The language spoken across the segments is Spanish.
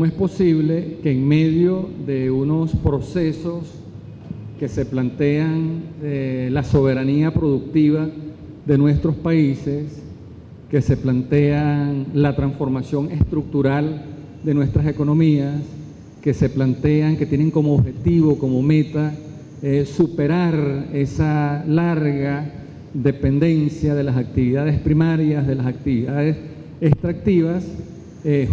¿cómo es posible que en medio de unos procesos que se plantean la soberanía productiva de nuestros países, que se plantean la transformación estructural de nuestras economías, que se plantean, que tienen como objetivo, como meta, superar esa larga dependencia de las actividades primarias, de las actividades extractivas,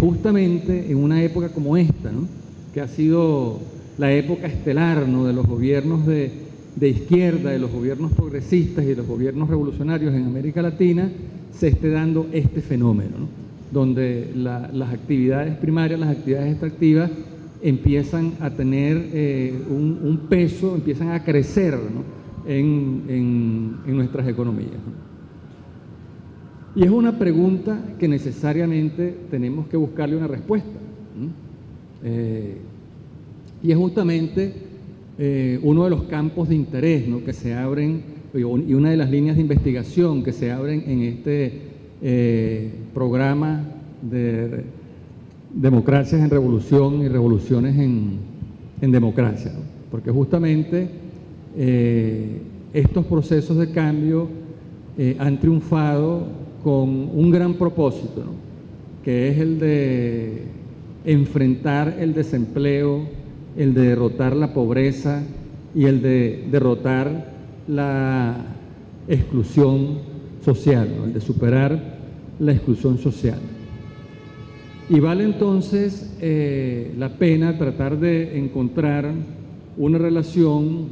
justamente en una época como esta, ¿no?, que ha sido la época estelar, ¿no?, de los gobiernos de izquierda, de los gobiernos progresistas y de los gobiernos revolucionarios en América Latina, se esté dando este fenómeno, ¿no?, donde las actividades primarias, las actividades extractivas empiezan a tener un peso, empiezan a crecer, ¿no?, en nuestras economías, ¿no? Y es una pregunta que necesariamente tenemos que buscarle una respuesta, ¿no? Y es justamente uno de los campos de interés, ¿no?, que se abren, y una de las líneas de investigación que se abren en este programa de Democracias en Revolución y Revoluciones en Democracia, ¿no? Porque justamente estos procesos de cambio han triunfado con un gran propósito, ¿no?, que es el de enfrentar el desempleo, el de derrotar la pobreza y el de derrotar la exclusión social, ¿no?, el de superar la exclusión social. Y vale entonces la pena tratar de encontrar una relación,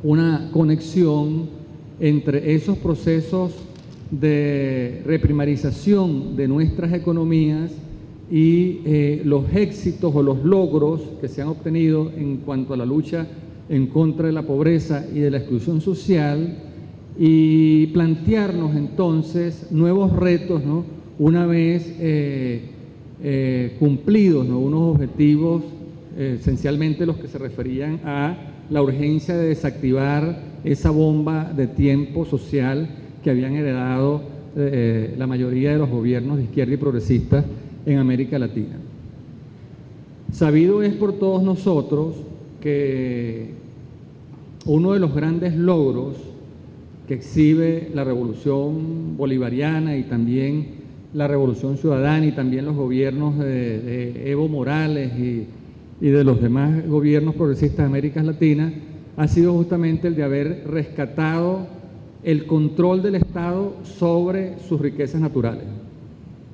una conexión entre esos procesos de reprimarización de nuestras economías y los éxitos o los logros que se han obtenido en cuanto a la lucha en contra de la pobreza y de la exclusión social, y plantearnos entonces nuevos retos, ¿no?, una vez cumplidos, ¿no?, unos objetivos, esencialmente los que se referían a la urgencia de desactivar esa bomba de tiempo social que habían heredado la mayoría de los gobiernos de izquierda y progresistas en América Latina. Sabido es por todos nosotros que uno de los grandes logros que exhibe la revolución bolivariana y también la revolución ciudadana y también los gobiernos de Evo Morales y de los demás gobiernos progresistas de América Latina ha sido justamente el de haber rescatado el control del Estado sobre sus riquezas naturales,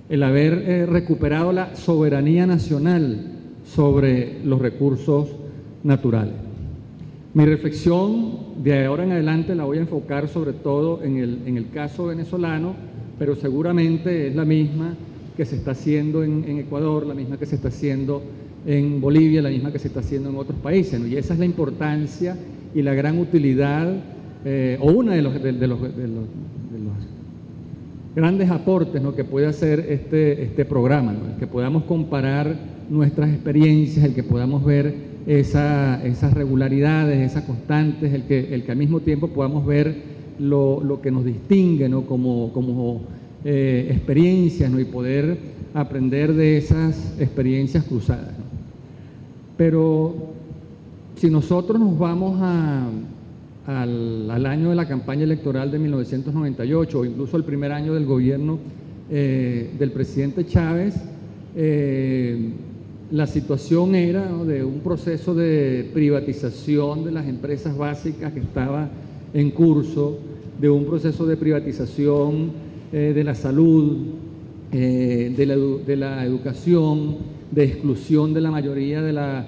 el haber recuperado la soberanía nacional sobre los recursos naturales. Mi reflexión de ahora en adelante la voy a enfocar sobre todo en el caso venezolano, pero seguramente es la misma que se está haciendo en Ecuador, la misma que se está haciendo en Bolivia, la misma que se está haciendo en otros países, ¿no? Y esa es la importancia y la gran utilidad, o una de los grandes aportes, ¿no?, que puede hacer este programa, ¿no?, el que podamos comparar nuestras experiencias, el que podamos ver esas regularidades, esas constantes, el que al mismo tiempo podamos ver lo que nos distingue, ¿no?, como experiencias, ¿no?, y poder aprender de esas experiencias cruzadas, ¿no? Pero si nosotros nos vamos al año de la campaña electoral de 1998, o incluso el primer año del gobierno del presidente Chávez, la situación era, ¿no?, de un proceso de privatización de las empresas básicas que estaba en curso, de un proceso de privatización de la salud, de la educación, de exclusión de la mayoría de la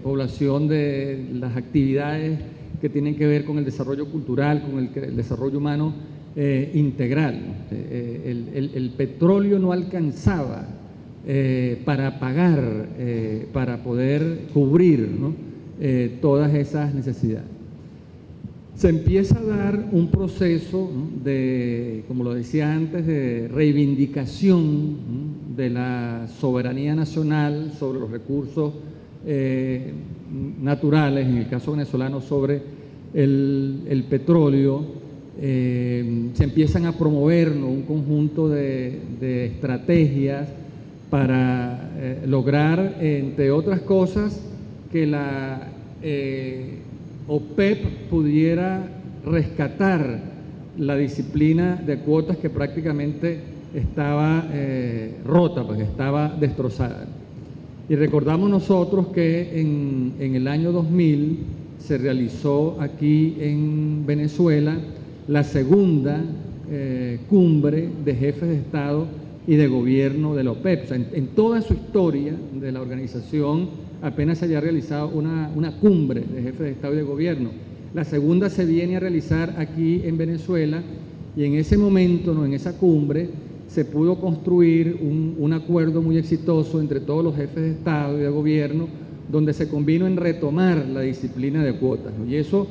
población de las actividades que tienen que ver con el desarrollo cultural, con el desarrollo humano integral. El petróleo no alcanzaba para pagar, para poder cubrir, ¿no?, todas esas necesidades. Se empieza a dar un proceso, ¿no?, de, como lo decía antes, de reivindicación, ¿no?, de la soberanía nacional sobre los recursos naturales, en el caso venezolano sobre el petróleo. Se empiezan a promover, ¿no?, un conjunto de estrategias para lograr, entre otras cosas, que la OPEP pudiera rescatar la disciplina de cuotas que prácticamente estaba rota, porque estaba destrozada. Y recordamos nosotros que en el año 2000 se realizó aquí en Venezuela la segunda cumbre de jefes de Estado y de gobierno de la OPEP. O sea, en toda su historia de la organización apenas se haya realizado una cumbre de jefes de Estado y de gobierno. La segunda se viene a realizar aquí en Venezuela y en ese momento, ¿no?, en esa cumbre, se pudo construir un acuerdo muy exitoso entre todos los jefes de Estado y de gobierno, donde se convino en retomar la disciplina de cuotas, ¿no? Y eso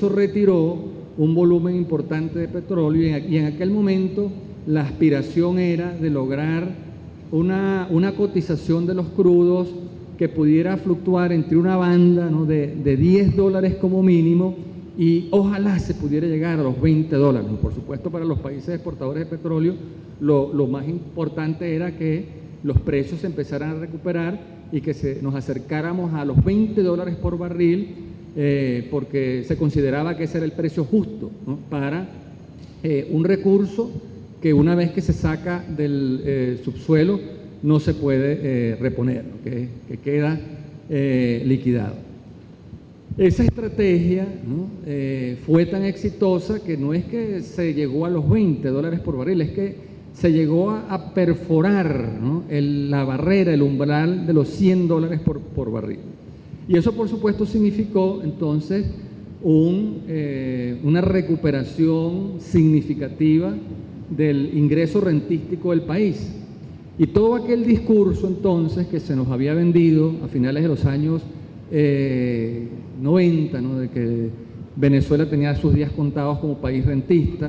retiró un volumen importante de petróleo y en aquel momento la aspiración era de lograr una cotización de los crudos que pudiera fluctuar entre una banda, ¿no?, de $10 como mínimo, y ojalá se pudiera llegar a los $20. Por supuesto, para los países exportadores de petróleo, lo más importante era que los precios se empezaran a recuperar y que nos acercáramos a los $20 por barril, porque se consideraba que ese era el precio justo, ¿no?, para un recurso que una vez que se saca del subsuelo no se puede reponer, ¿no?, que queda liquidado. Esa estrategia, ¿no?, fue tan exitosa que no es que se llegó a los $20 por barril, es que se llegó a perforar, ¿no?, la barrera, el umbral de los $100 por barril. Y eso, por supuesto, significó entonces una recuperación significativa del ingreso rentístico del país. Y todo aquel discurso entonces que se nos había vendido a finales de los años 90, ¿no?, de que Venezuela tenía sus días contados como país rentista,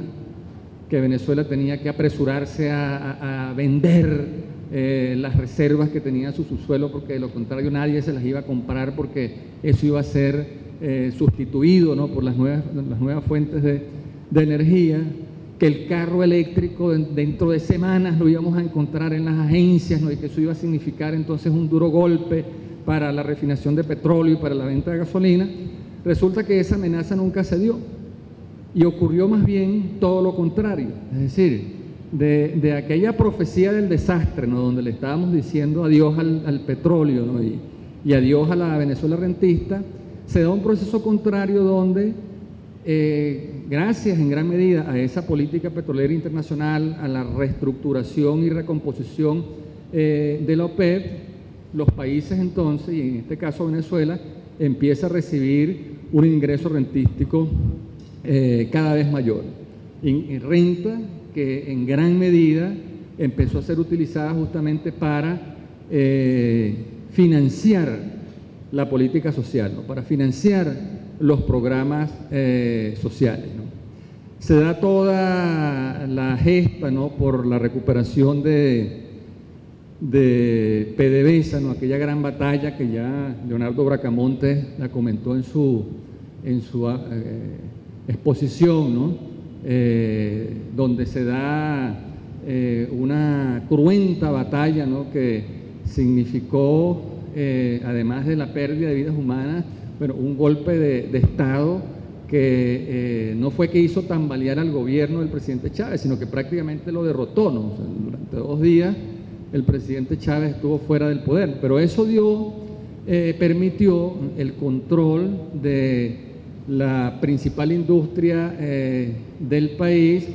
que Venezuela tenía que apresurarse a vender las reservas que tenía en su subsuelo, porque de lo contrario nadie se las iba a comprar, porque eso iba a ser sustituido, ¿no?, por las nuevas fuentes de energía, que el carro eléctrico dentro de semanas lo íbamos a encontrar en las agencias, ¿no?, y que eso iba a significar entonces un duro golpe para la refinación de petróleo y para la venta de gasolina. Resulta que esa amenaza nunca se dio y ocurrió más bien todo lo contrario. Es decir, de aquella profecía del desastre, ¿no?, donde le estábamos diciendo adiós al petróleo, ¿no?, y adiós a la Venezuela rentista, se da un proceso contrario donde, gracias en gran medida a esa política petrolera internacional, a la reestructuración y recomposición de la OPEP, los países entonces, y en este caso Venezuela, empieza a recibir un ingreso rentístico cada vez mayor. Y renta que en gran medida empezó a ser utilizada justamente para financiar la política social, ¿no?, para financiar los programas sociales, ¿no? Se da toda la gesta, ¿no?, por la recuperación de PDVSA, ¿no?, aquella gran batalla que ya Leonardo Bracamonte la comentó en su exposición, ¿no?, donde se da una cruenta batalla, ¿no?, que significó, además de la pérdida de vidas humanas, bueno, un golpe de Estado que no fue que hizo tambalear al gobierno del presidente Chávez, sino que prácticamente lo derrotó, ¿no? O sea, durante 2 días el presidente Chávez estuvo fuera del poder, pero eso permitió el control de la principal industria del país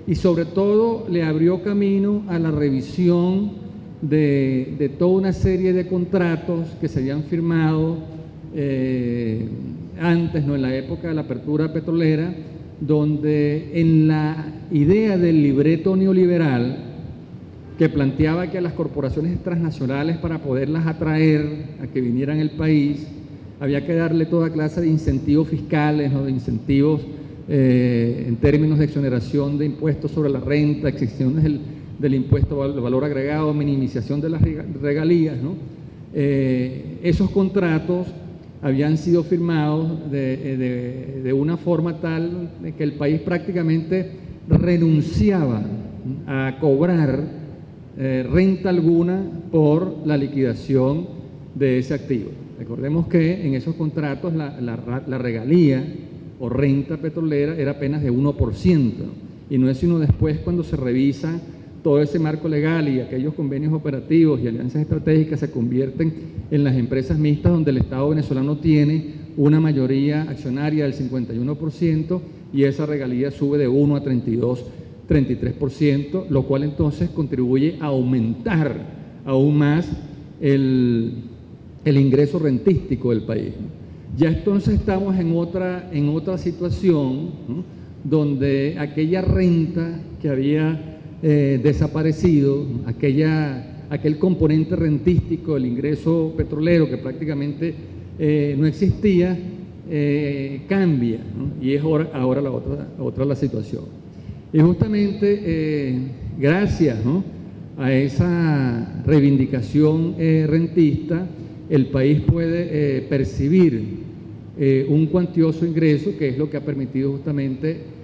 y sobre todo le abrió camino a la revisión de toda una serie de contratos que se habían firmado antes, ¿no?, en la época de la apertura petrolera, donde en la idea del libreto neoliberal que planteaba que a las corporaciones transnacionales, para poderlas atraer a que vinieran al país, había que darle toda clase de incentivos fiscales, ¿no?, de incentivos en términos de exoneración de impuestos sobre la renta, exenciones del impuesto al valor agregado, minimización de las regalías, ¿no? Esos contratos habían sido firmados de una forma tal que el país prácticamente renunciaba a cobrar renta alguna por la liquidación de ese activo. Recordemos que en esos contratos la regalía o renta petrolera era apenas de 1%, y no es sino después cuando se revisa todo ese marco legal y aquellos convenios operativos y alianzas estratégicas se convierten en las empresas mixtas, donde el Estado venezolano tiene una mayoría accionaria del 51% y esa regalía sube de 1 a 33%, lo cual entonces contribuye a aumentar aún más el ingreso rentístico del país. Ya entonces estamos en otra situación, ¿no?, donde aquella renta que había desaparecido, aquel componente rentístico del ingreso petrolero que prácticamente no existía, cambia, ¿no? Y es ahora la situación. Y justamente gracias, ¿no?, a esa reivindicación rentista, el país puede percibir un cuantioso ingreso, que es lo que ha permitido justamente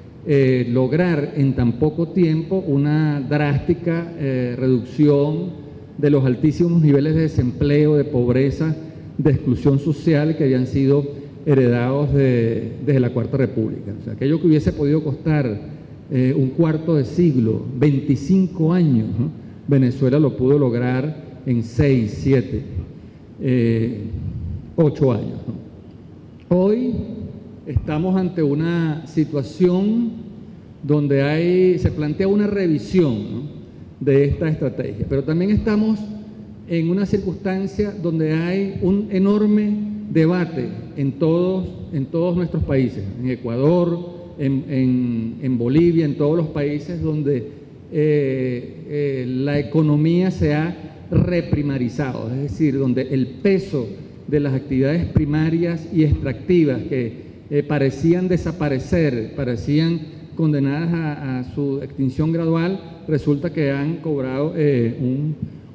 lograr en tan poco tiempo una drástica reducción de los altísimos niveles de desempleo, de pobreza, de exclusión social que habían sido heredados desde la Cuarta República. O sea, aquello que hubiese podido costar un cuarto de siglo, 25 años, ¿no?, Venezuela lo pudo lograr en 6, 7, 8 años, ¿no? Hoy estamos ante una situación donde se plantea una revisión, ¿no?, de esta estrategia, pero también estamos en una circunstancia donde hay un enorme debate en todos nuestros países, en Ecuador, en Bolivia, en todos los países donde la economía se ha reprimarizado, es decir, donde el peso de las actividades primarias y extractivas que parecían desaparecer, parecían condenadas a su extinción gradual, resulta que han cobrado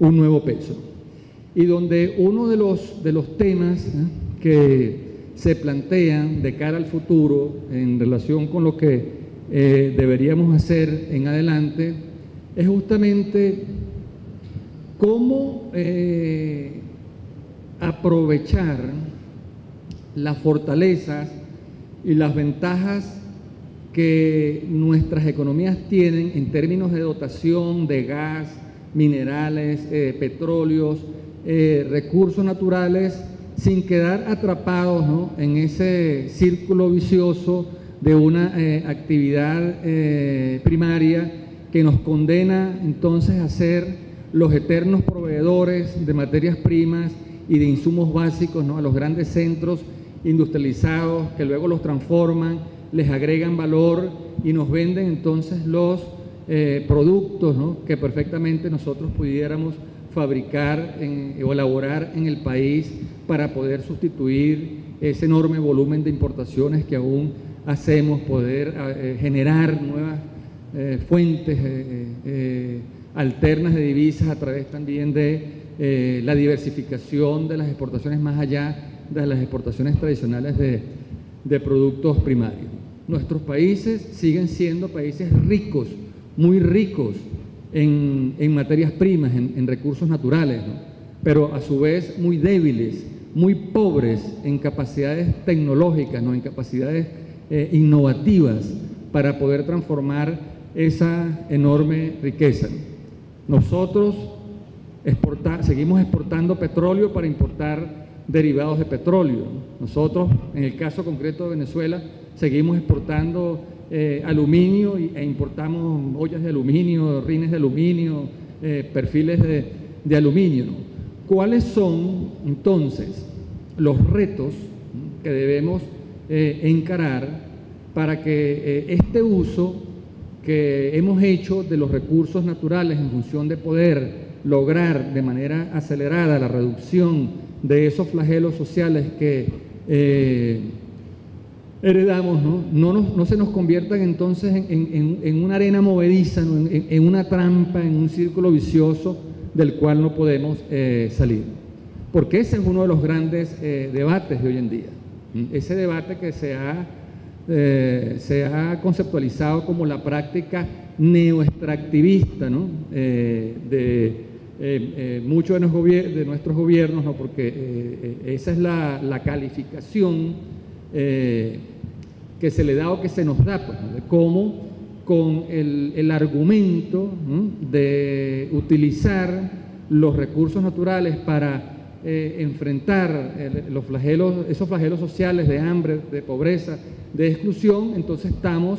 un nuevo peso. Y donde uno de los temas que se plantean de cara al futuro en relación con lo que deberíamos hacer en adelante es justamente cómo aprovechar las fortalezas y las ventajas que nuestras economías tienen en términos de dotación de gas, minerales, petróleos, recursos naturales, sin quedar atrapados, ¿no?, en ese círculo vicioso de una actividad primaria que nos condena entonces a ser los eternos proveedores de materias primas y de insumos básicos, ¿no?, a los grandes centros industrializados que luego los transforman, les agregan valor y nos venden entonces los productos, ¿no?, que perfectamente nosotros pudiéramos fabricar o elaborar en el país para poder sustituir ese enorme volumen de importaciones que aún hacemos, poder generar nuevas fuentes alternas de divisas a través también de la diversificación de las exportaciones más allá de las exportaciones tradicionales de productos primarios. Nuestros países siguen siendo países ricos, muy ricos en materias primas, en recursos naturales, ¿no?, pero a su vez muy débiles, muy pobres en capacidades tecnológicas, ¿no?, en capacidades innovativas para poder transformar esa enorme riqueza. Nosotros seguimos exportando petróleo para importar derivados de petróleo. Nosotros, en el caso concreto de Venezuela, seguimos exportando aluminio e importamos ollas de aluminio, rines de aluminio, perfiles de aluminio, ¿no? ¿Cuáles son entonces los retos que debemos encarar para que este uso que hemos hecho de los recursos naturales en función de poder lograr de manera acelerada la reducción de esos flagelos sociales que heredamos, no se nos conviertan entonces en una arena movediza, ¿no?, en una trampa, en un círculo vicioso del cual no podemos salir? Porque ese es uno de los grandes debates de hoy en día. Ese debate que se ha se ha conceptualizado como la práctica neoextractivista, ¿no? Muchos de nuestros gobiernos, ¿no? Porque esa es la calificación que se le da o que se nos da, pues, ¿no? De cómo con el argumento, ¿no? De utilizar los recursos naturales para enfrentar esos flagelos sociales de hambre, de pobreza, de exclusión, entonces estamos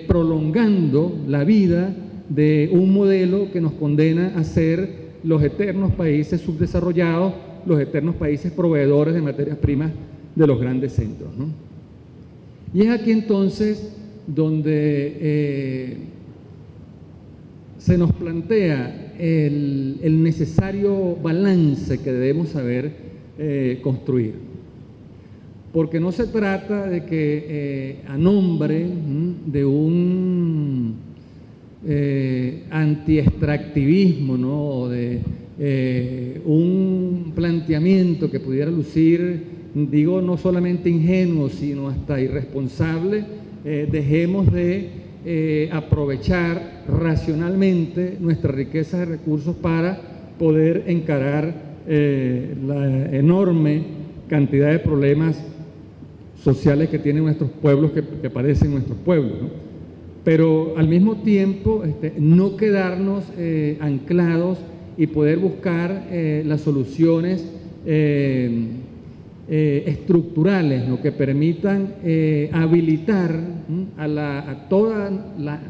prolongando la vida de un modelo que nos condena a ser los eternos países subdesarrollados, los eternos países proveedores de materias primas de los grandes centros, ¿no? Y es aquí entonces donde se nos plantea el necesario balance que debemos saber construir. Porque no se trata de que a nombre de un antiextractivismo, ¿no? O de un planteamiento que pudiera lucir, digo, no solamente ingenuo, sino hasta irresponsable, dejemos de aprovechar racionalmente nuestra riqueza de recursos para poder encarar la enorme cantidad de problemas sociales que tienen nuestros pueblos, que padecen nuestros pueblos, ¿no? Pero al mismo tiempo no quedarnos anclados y poder buscar las soluciones estructurales, ¿no? Que permitan habilitar a toda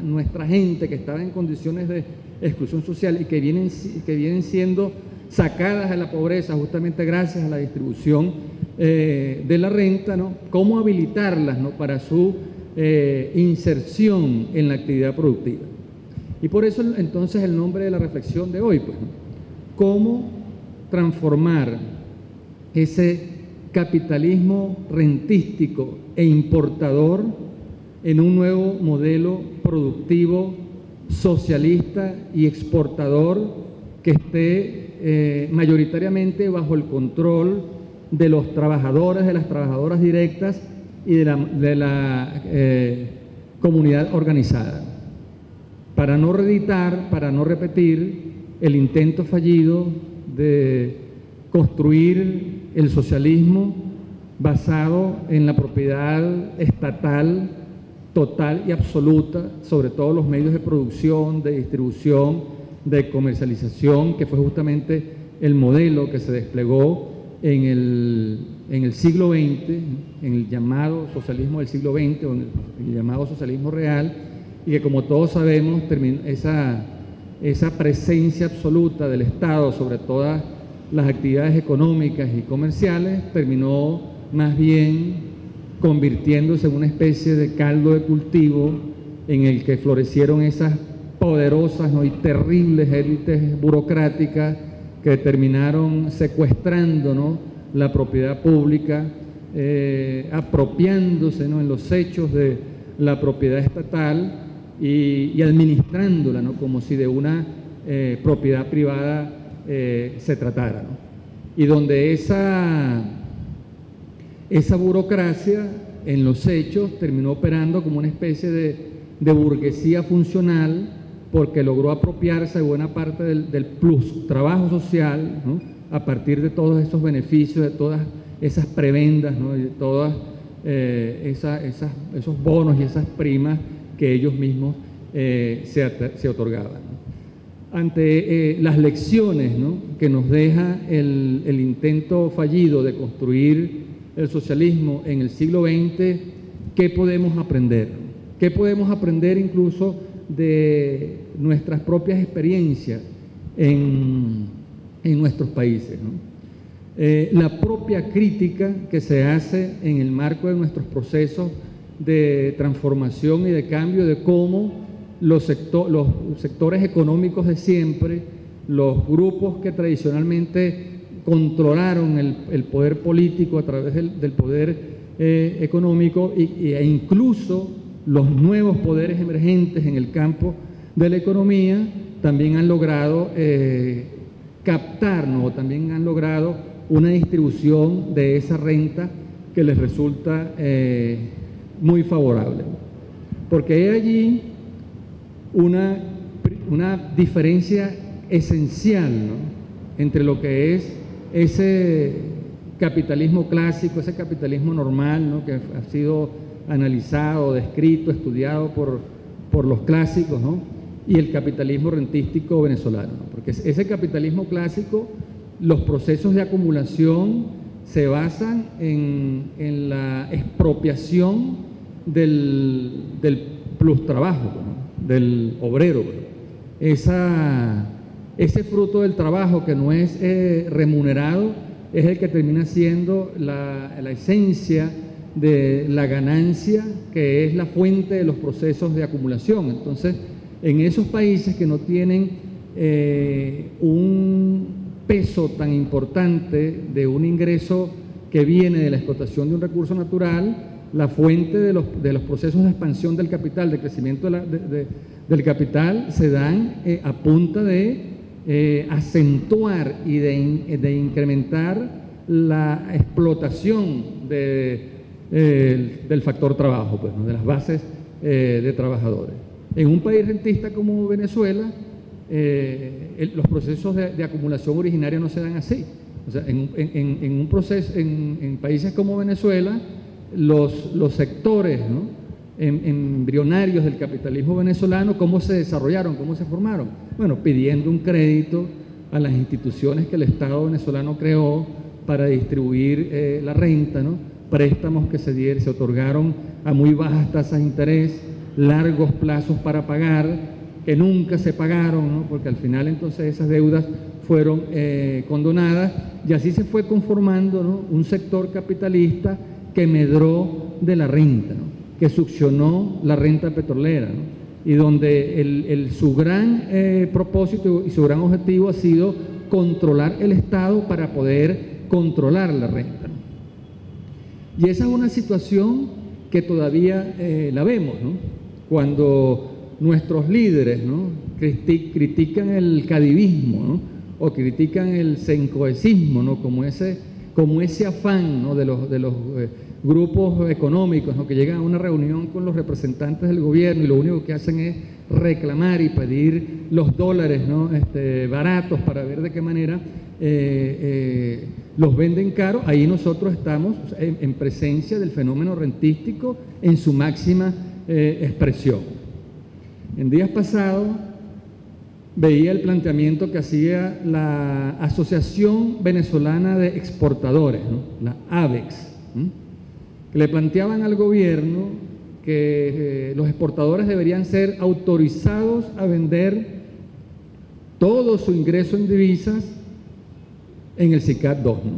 nuestra gente que estaba en condiciones de exclusión social y que vienen siendo sacadas de la pobreza justamente gracias a la distribución de la renta, ¿no? Cómo habilitarlas, ¿no? Para su inserción en la actividad productiva. Y por eso entonces el nombre de la reflexión de hoy, pues, ¿no? Cómo transformar ese capitalismo rentístico e importador en un nuevo modelo productivo, socialista y exportador que esté mayoritariamente bajo el control de los trabajadores, de las trabajadoras directas y de la comunidad organizada, para no reeditar, para no repetir el intento fallido de construir el socialismo basado en la propiedad estatal total y absoluta sobre todos los medios de producción, de distribución, de comercialización, que fue justamente el modelo que se desplegó en el siglo XX, en el llamado socialismo del siglo XX o en el llamado socialismo real, y que, como todos sabemos, esa presencia absoluta del Estado sobre todas las actividades económicas y comerciales terminó más bien convirtiéndose en una especie de caldo de cultivo en el que florecieron esas poderosas, ¿no? Y terribles élites burocráticas que terminaron secuestrando, ¿no? La propiedad pública, apropiándose, ¿no? En los hechos de la propiedad estatal y administrándola, ¿no? Como si de una propiedad privada se tratara, ¿no? Y donde esa burocracia en los hechos terminó operando como una especie de burguesía funcional, porque logró apropiarse de buena parte del plus trabajo social, ¿no? A partir de todos esos beneficios, de todas esas prebendas, ¿no? Y de todos esos bonos y esas primas que ellos mismos se otorgaban, ¿no? Ante las lecciones, ¿no? Que nos deja el intento fallido de construir el socialismo en el siglo XX, ¿qué podemos aprender? ¿Qué podemos aprender incluso de nuestras propias experiencias en nuestros países, ¿no? La propia crítica que se hace en el marco de nuestros procesos de transformación y de cambio, de cómo los sectores económicos de siempre, los grupos que tradicionalmente controlaron el poder político a través del poder económico e incluso los nuevos poderes emergentes en el campo de la economía también han logrado captarnos, o también han logrado una distribución de esa renta que les resulta muy favorable, porque hay allí una diferencia esencial, ¿no?, entre lo que es ese capitalismo clásico, ese capitalismo normal, ¿no?, que ha sido analizado, descrito, estudiado por los clásicos, ¿no?, y el capitalismo rentístico venezolano, ¿no? Porque ese capitalismo clásico, los procesos de acumulación se basan en la expropiación del plus trabajo, ¿no?, del obrero, ¿no? Ese fruto del trabajo que no es remunerado es el que termina siendo la esencia de la ganancia, que es la fuente de los procesos de acumulación. Entonces, en esos países que no tienen un peso tan importante de un ingreso que viene de la explotación de un recurso natural, la fuente de los procesos de expansión del capital, de crecimiento del capital, se dan a punta de acentuar y de incrementar la explotación del factor trabajo, pues, ¿no?, de las bases de trabajadores. En un país rentista como Venezuela, los procesos de acumulación originaria no se dan así. O sea, en países como Venezuela, los sectores, ¿no?, embrionarios del capitalismo venezolano, ¿cómo se desarrollaron? ¿Cómo se formaron? Bueno, pidiendo un crédito a las instituciones que el Estado venezolano creó para distribuir la renta, ¿no?, préstamos que se otorgaron a muy bajas tasas de interés, largos plazos para pagar, que nunca se pagaron, ¿no?, porque al final entonces esas deudas fueron condonadas, y así se fue conformando, ¿no?, un sector capitalista que medró de la renta, ¿no?, que succionó la renta petrolera, ¿no?, y donde su gran propósito y su gran objetivo ha sido controlar el Estado para poder controlar la renta, ¿no? Y esa es una situación que todavía la vemos, ¿no?, cuando nuestros líderes, ¿no?, critican el cadivismo, ¿no?, o critican el sencoesismo, ¿no?, como ese afán, ¿no?, de los grupos económicos, ¿no?, que llegan a una reunión con los representantes del gobierno y lo único que hacen es reclamar y pedir los dólares, ¿no?, baratos, para ver de qué manera los venden caros. Ahí nosotros estamos en presencia del fenómeno rentístico en su máxima expresión. En días pasados veía el planteamiento que hacía la Asociación Venezolana de Exportadores, ¿no?, la AVEX, que le planteaban al gobierno que los exportadores deberían ser autorizados a vender todo su ingreso en divisas en el SICAD 2, ¿no?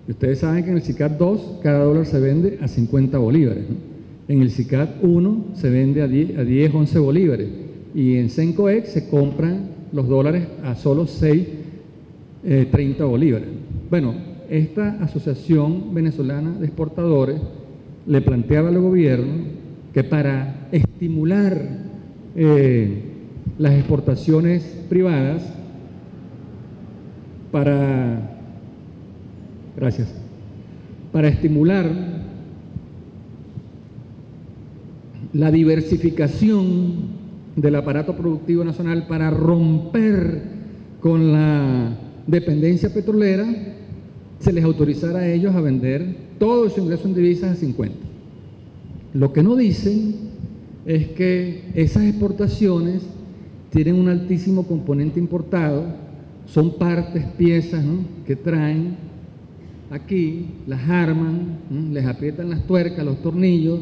Y ustedes saben que en el SICAD 2 cada dólar se vende a 50 bolívares, ¿no? En el SICAD 1 se vende a 10, 11 bolívares, y en Sencoex se compran los dólares a solo 6, 30 bolívares. Bueno, esta Asociación Venezolana de Exportadores le planteaba al gobierno que para estimular las exportaciones privadas, para estimular la diversificación del aparato productivo nacional, para romper con la dependencia petrolera, se les autorizara a ellos a vender todo su ingreso en divisas a 50. Lo que no dicen es que esas exportaciones tienen un altísimo componente importado, son partes, piezas, ¿no?, que traen aquí, las arman, ¿no?, les aprietan las tuercas, los tornillos,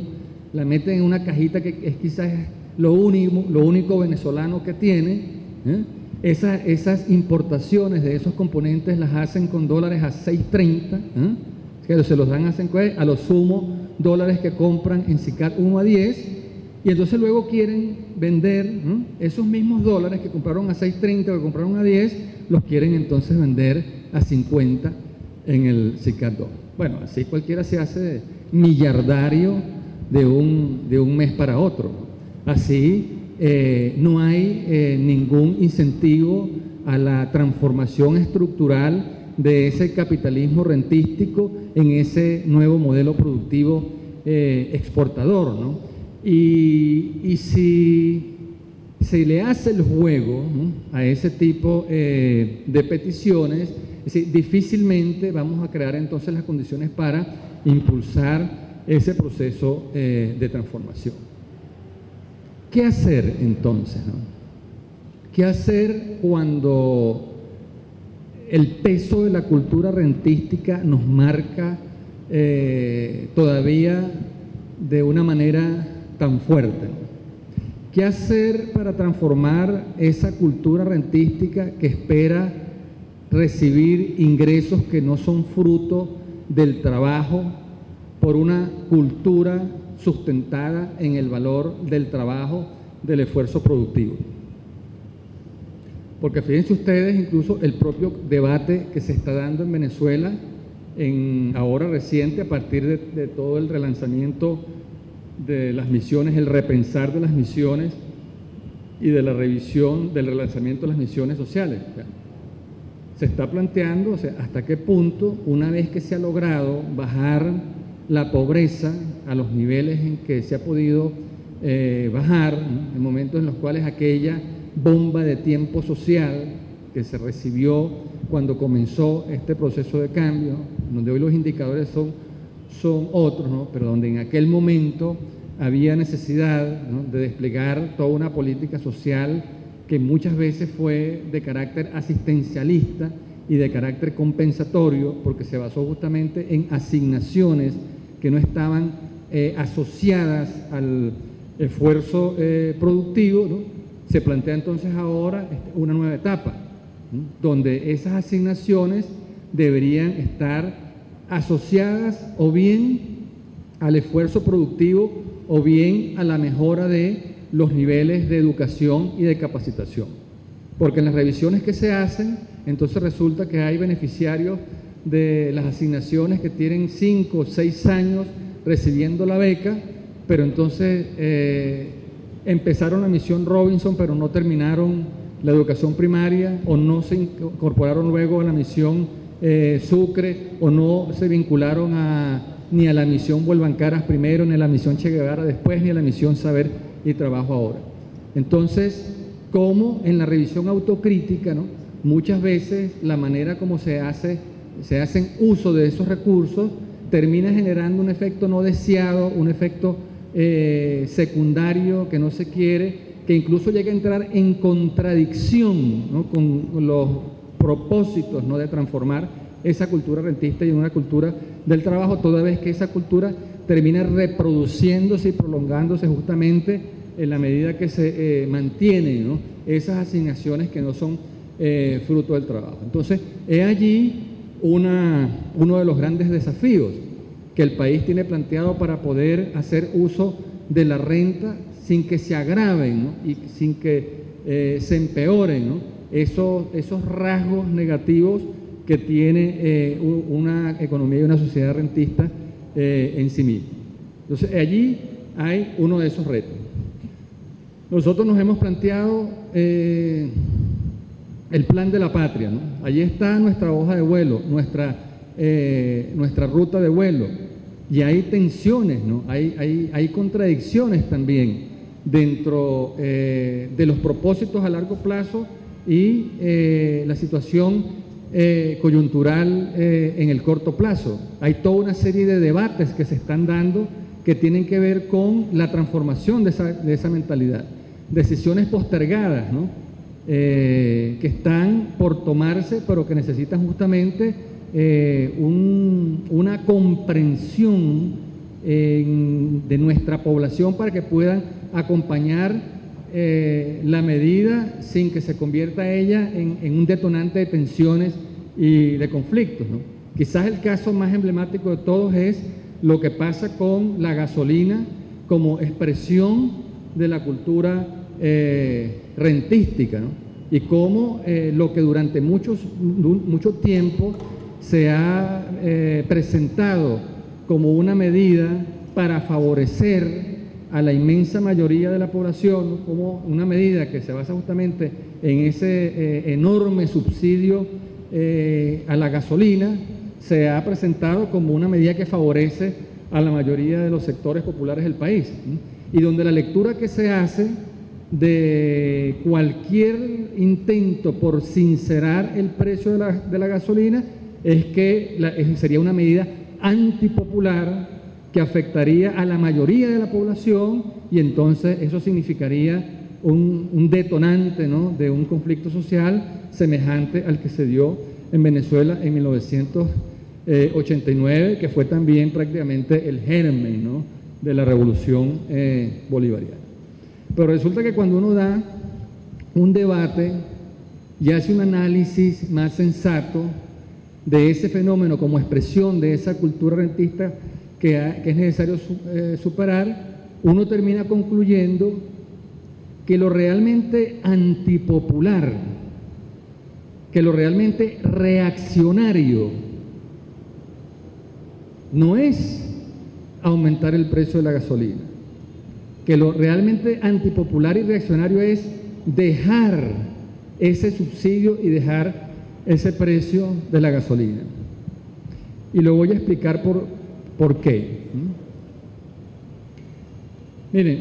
la meten en una cajita que es quizás lo único venezolano que tiene, Esas importaciones de esos componentes las hacen con dólares a 6.30, que se los dan a los sumo dólares que compran en SICAD 1 a 10, y entonces luego quieren vender esos mismos dólares que compraron a 6.30 o que compraron a 10, los quieren entonces vender a 50 en el SICAD 2. Bueno, así cualquiera se hace millardario de un mes para otro. Así no hay ningún incentivo a la transformación estructural de ese capitalismo rentístico en ese nuevo modelo productivo exportador, ¿no? Y si se le hace el juego, ¿no?, a ese tipo de peticiones, es decir, difícilmente vamos a crear entonces las condiciones para impulsar ese proceso de transformación. ¿Qué hacer entonces, no? ¿Qué hacer cuando el peso de la cultura rentística nos marca todavía de una manera tan fuerte, ¿no? ¿Qué hacer para transformar esa cultura rentística que espera recibir ingresos que no son fruto del trabajo por una cultura sustentada en el valor del trabajo, del esfuerzo productivo? Porque fíjense ustedes, incluso el propio debate que se está dando en Venezuela, ahora reciente, a partir de todo el relanzamiento de las misiones, el repensar de las misiones y de la revisión del relanzamiento de las misiones sociales. O sea, se está planteando, o sea, hasta qué punto, una vez que se ha logrado bajar la pobreza a los niveles en que se ha podido bajar, ¿no?, en momentos en los cuales aquella bomba de tiempo social que se recibió cuando comenzó este proceso de cambio, donde hoy los indicadores son otros, ¿no?, pero donde en aquel momento había necesidad, ¿no?, de desplegar toda una política social que muchas veces fue de carácter asistencialista y de carácter compensatorio, porque se basó justamente en asignaciones que no estaban asociadas al esfuerzo productivo, ¿no? Se plantea entonces ahora una nueva etapa, ¿no?, donde esas asignaciones deberían estar asociadas o bien al esfuerzo productivo o bien a la mejora de los niveles de educación y de capacitación. Porque en las revisiones que se hacen, entonces resulta que hay beneficiarios de las asignaciones que tienen 5 o 6 años recibiendo la beca, pero entonces empezaron la misión Robinson, pero no terminaron la educación primaria, o no se incorporaron luego a la misión Sucre, o no se vincularon ni a la misión Vuelvan Caras primero, ni a la misión Che Guevara después, ni a la misión Saber y Trabajo ahora. Entonces, como en la revisión autocrítica, ¿no?, muchas veces la manera como se hacen uso de esos recursos termina generando un efecto no deseado, un efecto secundario que no se quiere, que incluso llega a entrar en contradicción, ¿no?, con los propósitos, ¿no?, de transformar esa cultura rentista en una cultura del trabajo, toda vez que esa cultura termina reproduciéndose y prolongándose justamente en la medida que se mantienen, ¿no?, esas asignaciones que no son fruto del trabajo. Entonces, es allí uno de los grandes desafíos que el país tiene planteado para poder hacer uso de la renta sin que se agraven, ¿no?, y sin que se empeoren, ¿no?, esos rasgos negativos que tiene una economía y una sociedad rentista en sí misma. Entonces, allí hay uno de esos retos. Nosotros nos hemos planteado el plan de la patria, ¿no? Allí está nuestra hoja de vuelo, nuestra ruta de vuelo, y hay tensiones, ¿no? Hay contradicciones también dentro de los propósitos a largo plazo y la situación coyuntural en el corto plazo. Hay toda una serie de debates que se están dando que tienen que ver con la transformación de esa mentalidad, decisiones postergadas, ¿no?, que están por tomarse, pero que necesitan justamente una comprensión de nuestra población para que puedan acompañar la medida sin que se convierta ella en un detonante de tensiones y de conflictos, ¿no? Quizás el caso más emblemático de todos es lo que pasa con la gasolina como expresión de la cultura rentística, ¿no? Y cómo lo que durante mucho tiempo se ha presentado como una medida para favorecer a la inmensa mayoría de la población, ¿no?, como una medida que se basa justamente en ese enorme subsidio a la gasolina, se ha presentado como una medida que favorece a la mayoría de los sectores populares del país, y donde la lectura que se hace de cualquier intento por sincerar el precio de la gasolina es que sería una medida antipopular que afectaría a la mayoría de la población, y entonces eso significaría un detonante, ¿no?, de un conflicto social semejante al que se dio en Venezuela en 1989, que fue también prácticamente el germen, ¿no?, de la revolución bolivariana. Pero resulta que cuando uno da un debate y hace un análisis más sensato de ese fenómeno como expresión de esa cultura rentista que es necesario superar, uno termina concluyendo que lo realmente antipopular, que lo realmente reaccionario no es aumentar el precio de la gasolina, que lo realmente antipopular y reaccionario es dejar ese subsidio y dejar ese precio de la gasolina. Y lo voy a explicar por qué. Miren,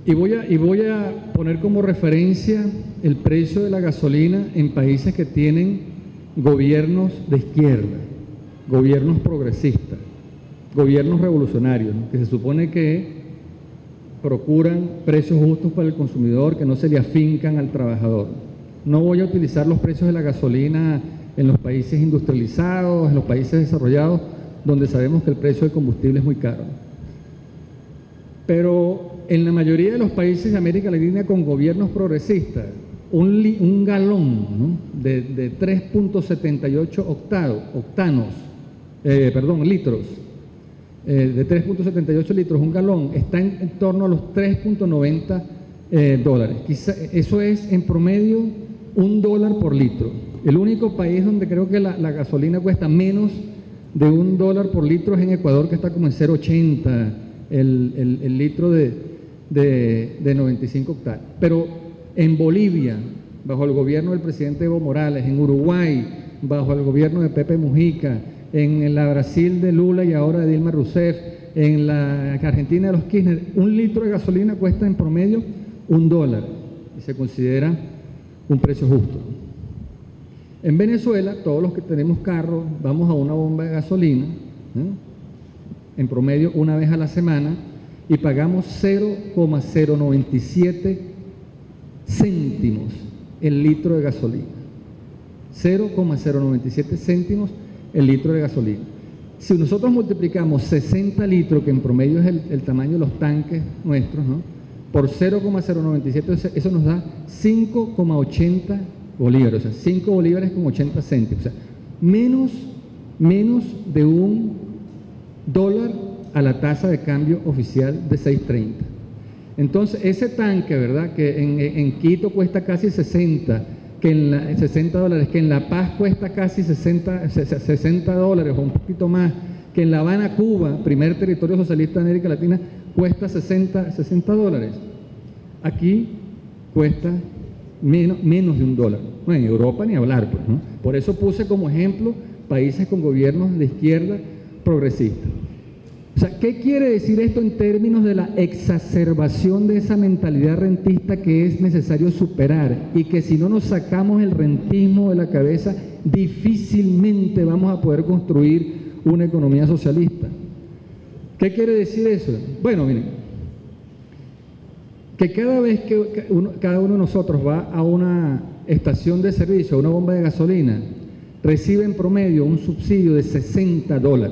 y voy a poner como referencia el precio de la gasolina en países que tienen gobiernos de izquierda, gobiernos progresistas, gobiernos revolucionarios, ¿no?, que se supone que procuran precios justos para el consumidor, que no se le afincan al trabajador. No voy a utilizar los precios de la gasolina en los países industrializados, en los países desarrollados, donde sabemos que el precio del combustible es muy caro. Pero en la mayoría de los países de América Latina con gobiernos progresistas, un galón, ¿no?, de 3.78 litros, de 3.78 litros, un galón, está en torno a los 3.90 dólares. Eso es en promedio $1 por litro. El único país donde creo que la gasolina cuesta menos de $1 por litro es en Ecuador, que está como en 0.80 el litro de 95 octanos. Pero en Bolivia, bajo el gobierno del presidente Evo Morales, en Uruguay, bajo el gobierno de Pepe Mujica, en la Brasil de Lula y ahora de Dilma Rousseff, en la Argentina de los Kirchner, un litro de gasolina cuesta en promedio $1 y se considera un precio justo. En Venezuela, todos los que tenemos carro, vamos a una bomba de gasolina, en promedio una vez a la semana, y pagamos 0,097 céntimos el litro de gasolina. 0,097 céntimos el litro de gasolina. Si nosotros multiplicamos 60 litros, que en promedio es el tamaño de los tanques nuestros, ¿no?, por 0,097, eso nos da 5,80 bolívares, o sea, 5 bolívares con 80 céntimos, o sea, menos de $1 a la tasa de cambio oficial de 6.30. Entonces, ese tanque, ¿verdad?, que en Quito cuesta casi 60, $60, que en La Paz cuesta casi $60 o un poquito más, que en La Habana, Cuba, primer territorio socialista de América Latina, cuesta $60. Aquí cuesta menos de $1. Bueno, en Europa ni hablar, pues, ¿no? Por eso puse como ejemplo países con gobiernos de izquierda progresista. O sea, ¿qué quiere decir esto en términos de la exacerbación de esa mentalidad rentista que es necesario superar y que si no nos sacamos el rentismo de la cabeza, difícilmente vamos a poder construir una economía socialista? ¿Qué quiere decir eso? Bueno, miren, que cada vez que cada uno de nosotros va a una estación de servicio, a una bomba de gasolina, recibe en promedio un subsidio de $60.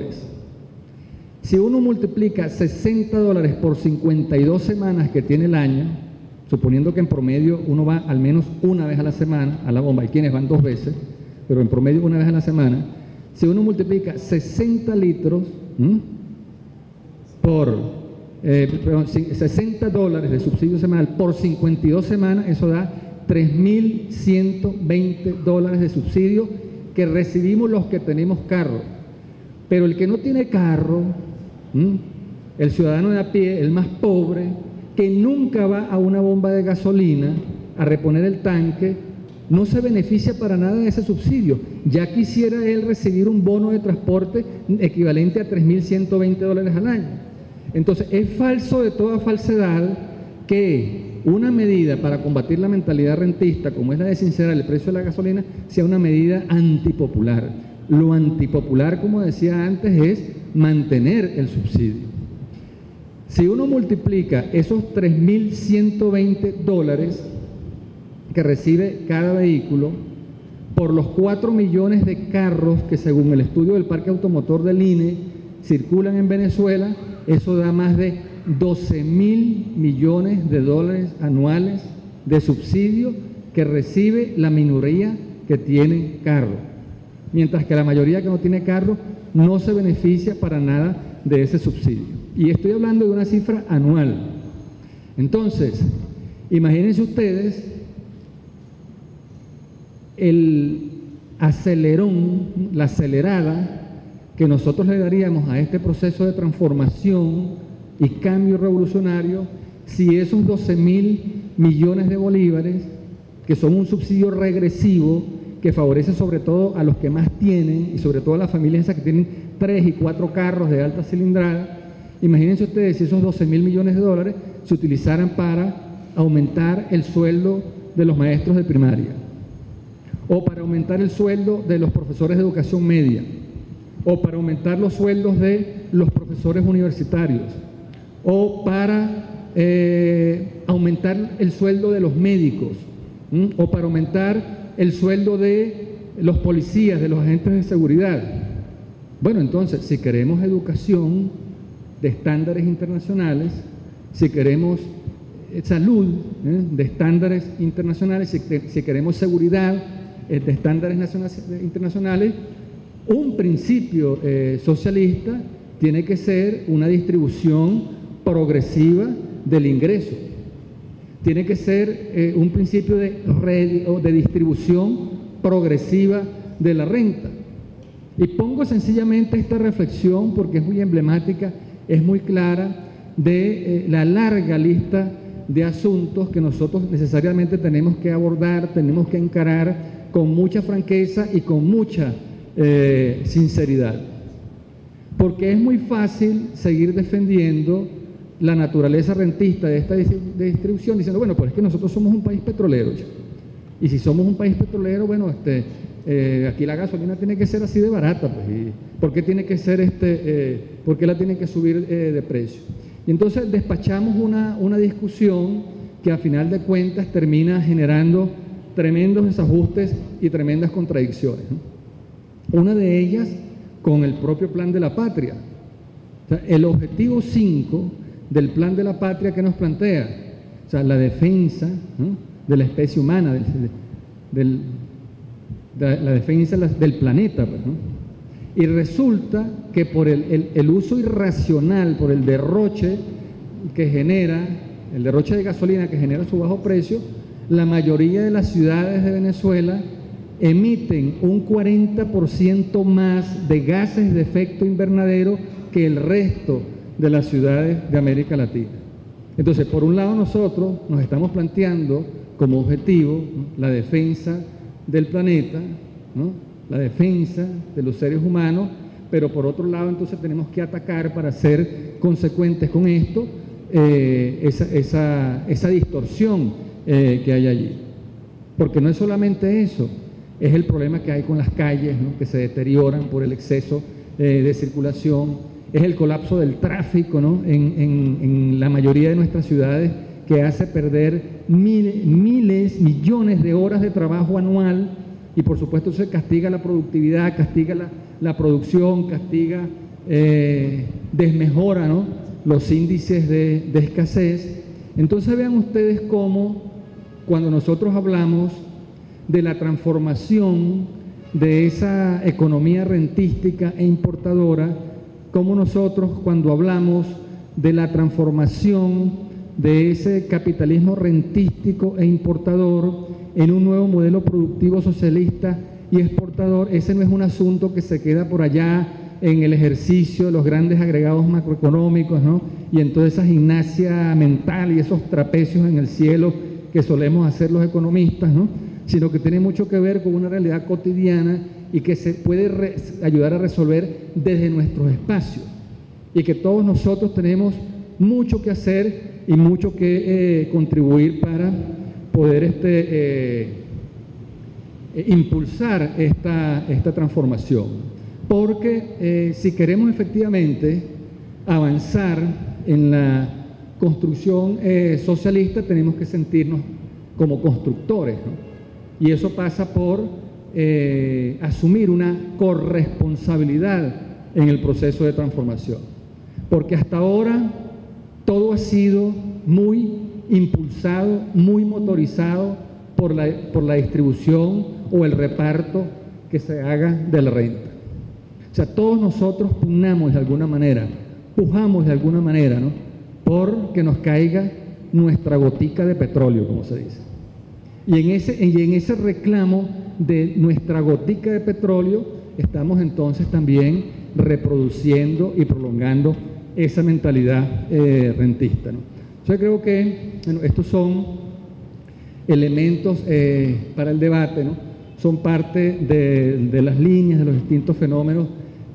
Si uno multiplica $60 por 52 semanas que tiene el año, suponiendo que en promedio uno va al menos una vez a la semana a la bomba, hay quienes van 2 veces, pero en promedio una vez a la semana, si uno multiplica 60 litros por $60 de subsidio semanal por 52 semanas, eso da $3.120 de subsidio que recibimos los que tenemos carro. Pero el que no tiene carro, el ciudadano de a pie, el más pobre, que nunca va a una bomba de gasolina a reponer el tanque, no se beneficia para nada de ese subsidio. Ya quisiera él recibir un bono de transporte equivalente a $3.120 al año. Entonces, es falso de toda falsedad que una medida para combatir la mentalidad rentista, como es la de sincerar el precio de la gasolina, sea una medida antipopular. Lo antipopular, como decía antes, es mantener el subsidio. Si uno multiplica esos $3.120 que recibe cada vehículo por los 4 millones de carros que, según el estudio del parque automotor del INE, circulan en Venezuela, eso da más de $12.000 millones anuales de subsidio que recibe la minoría que tiene carro, mientras que la mayoría que no tiene carro no se beneficia para nada de ese subsidio. Y estoy hablando de una cifra anual. Entonces, imagínense ustedes el acelerón, la acelerada que nosotros le daríamos a este proceso de transformación y cambio revolucionario si esos 12.000 millones de bolívares, que son un subsidio regresivo que favorece sobre todo a los que más tienen y sobre todo a las familias esas que tienen 3 y 4 carros de alta cilindrada, imagínense ustedes si esos 12.000 millones de dólares se utilizaran para aumentar el sueldo de los maestros de primaria, o para aumentar el sueldo de los profesores de educación media, o para aumentar los sueldos de los profesores universitarios, o para aumentar el sueldo de los médicos, o para aumentar el sueldo de los policías, de los agentes de seguridad. Bueno, entonces, si queremos educación de estándares internacionales, si queremos salud de estándares internacionales, si queremos seguridad de estándares internacionales, un principio socialista tiene que ser una distribución progresiva del ingreso. Tiene que ser un principio de distribución progresiva de la renta. Y pongo sencillamente esta reflexión porque es muy emblemática, es muy clara de la larga lista de asuntos que nosotros necesariamente tenemos que abordar, tenemos que encarar con mucha franqueza y con mucha sinceridad. Porque es muy fácil seguir defendiendo la naturaleza rentista de esta distribución diciendo, bueno, pues es que nosotros somos un país petrolero. Y si somos un país petrolero, bueno, aquí la gasolina tiene que ser así de barata, pues, ¿y por qué tiene que ser por qué la tienen que subir de precio? Y entonces despachamos una discusión que a final de cuentas termina generando tremendos desajustes y tremendas contradicciones, ¿no? Una de ellas con el propio Plan de la Patria. O sea, el objetivo 5 del Plan de la Patria que nos plantea, o sea, la defensa, ¿no?, de la especie humana, la defensa del planeta, pues, ¿no? Y resulta que por el uso irracional, por el derroche que genera, el derroche de gasolina que genera su bajo precio, la mayoría de las ciudades de Venezuela emiten un 40% más de gases de efecto invernadero que el resto de las ciudades de América Latina. Entonces, por un lado nosotros nos estamos planteando como objetivo, ¿no?, la defensa del planeta, ¿no?, la defensa de los seres humanos, pero por otro lado entonces tenemos que atacar para ser consecuentes con esto esa distorsión que hay allí. Porque no es solamente eso, es el problema que hay con las calles, ¿no?, que se deterioran por el exceso de circulación, es el colapso del tráfico, ¿no?, en la mayoría de nuestras ciudades, que hace perder millones de horas de trabajo anual, y por supuesto se castiga la productividad, castiga la producción, castiga, desmejora, ¿no?, los índices de escasez. Entonces vean ustedes cómo cuando nosotros hablamos de la transformación de esa economía rentística e importadora, como nosotros cuando hablamos de la transformación de ese capitalismo rentístico e importador en un nuevo modelo productivo socialista y exportador, ese no es un asunto que se queda por allá en el ejercicio de los grandes agregados macroeconómicos, ¿no?, y en toda esa gimnasia mental y esos trapecios en el cielo que solemos hacer los economistas, ¿no?, sino que tiene mucho que ver con una realidad cotidiana y que se puede ayudar a resolver desde nuestros espacios, y que todos nosotros tenemos mucho que hacer y mucho que contribuir para poder impulsar esta transformación. Porque si queremos efectivamente avanzar en la construcción socialista, tenemos que sentirnos como constructores, ¿no? Y eso pasa por asumir una corresponsabilidad en el proceso de transformación. Porque hasta ahora todo ha sido muy impulsado, muy motorizado por la distribución o el reparto que se haga de la renta. O sea, todos nosotros pugnamos de alguna manera, pujamos de alguna manera, ¿no?, por que nos caiga nuestra gotica de petróleo, como se dice. Y en ese reclamo de nuestra gotica de petróleo estamos entonces también reproduciendo y prolongando esa mentalidad rentista, ¿no? Yo creo que, bueno, estos son elementos para el debate, ¿no? Son parte de las líneas, de los distintos fenómenos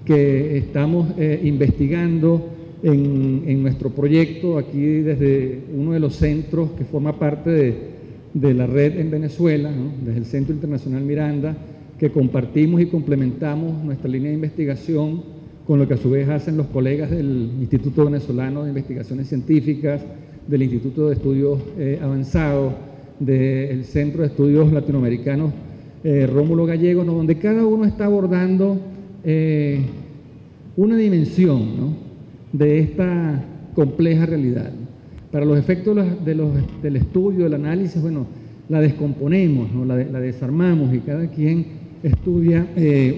que estamos investigando en nuestro proyecto aquí desde uno de los centros que forma parte de la red en Venezuela, ¿no?, desde el Centro Internacional Miranda, que compartimos y complementamos nuestra línea de investigación con lo que a su vez hacen los colegas del Instituto Venezolano de Investigaciones Científicas, del Instituto de Estudios Avanzados, del Centro de Estudios Latinoamericanos Rómulo Gallegos, ¿no?, donde cada uno está abordando una dimensión, ¿no?, de esta compleja realidad. Para los efectos del estudio, del análisis, bueno, la descomponemos, ¿no?, la desarmamos, y cada quien estudia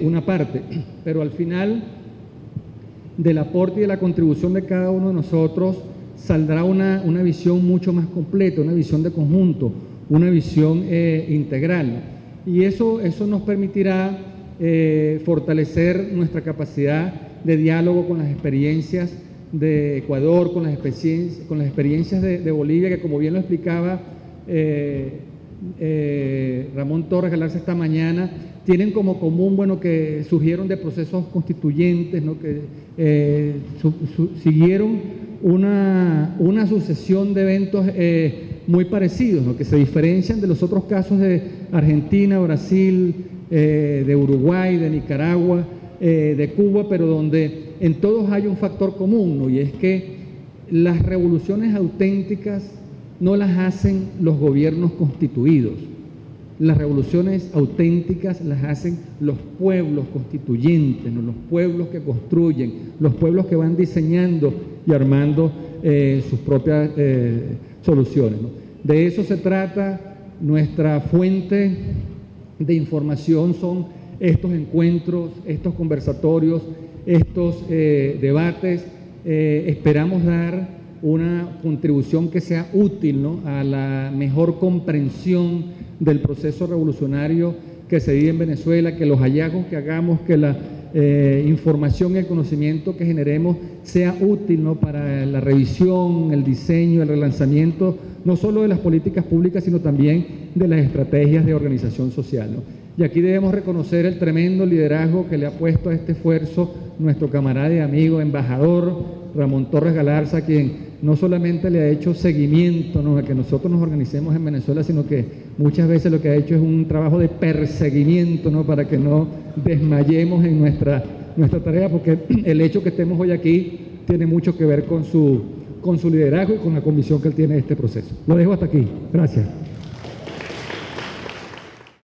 una parte, pero al final del aporte y de la contribución de cada uno de nosotros saldrá una visión mucho más completa, una visión de conjunto, una visión integral. Y eso nos permitirá fortalecer nuestra capacidad de diálogo con las experiencias de Ecuador, con las experiencias de Bolivia, que como bien lo explicaba Ramón Torres Galarza esta mañana, tienen como común, bueno, que surgieron de procesos constituyentes, ¿no?, que siguieron una sucesión de eventos muy parecidos, ¿no?, que se diferencian de los otros casos de Argentina, Brasil, de Uruguay, de Nicaragua, de Cuba, pero donde en todos hay un factor común, ¿no?, y es que las revoluciones auténticas no las hacen los gobiernos constituidos. Las revoluciones auténticas las hacen los pueblos constituyentes, ¿no?, los pueblos que construyen, los pueblos que van diseñando y armando sus propias soluciones, ¿no? De eso se trata. Nuestra fuente de información son estos encuentros, estos conversatorios, estos debates. Esperamos dar una contribución que sea útil, ¿no?, a la mejor comprensión del proceso revolucionario que se vive en Venezuela, que los hallazgos que hagamos, que la información y el conocimiento que generemos sea útil, ¿no?, para la revisión, el diseño, el relanzamiento, no solo de las políticas públicas, sino también de las estrategias de organización social, ¿no? Y aquí debemos reconocer el tremendo liderazgo que le ha puesto a este esfuerzo nuestro camarada y amigo, embajador Ramón Torres Galarza, quien no solamente le ha hecho seguimiento, ¿no?, a que nosotros nos organicemos en Venezuela, sino que muchas veces lo que ha hecho es un trabajo de perseguimiento, ¿no?, para que no desmayemos en nuestra tarea, porque el hecho que estemos hoy aquí tiene mucho que ver con su liderazgo y con la convicción que él tiene de este proceso. Lo dejo hasta aquí. Gracias.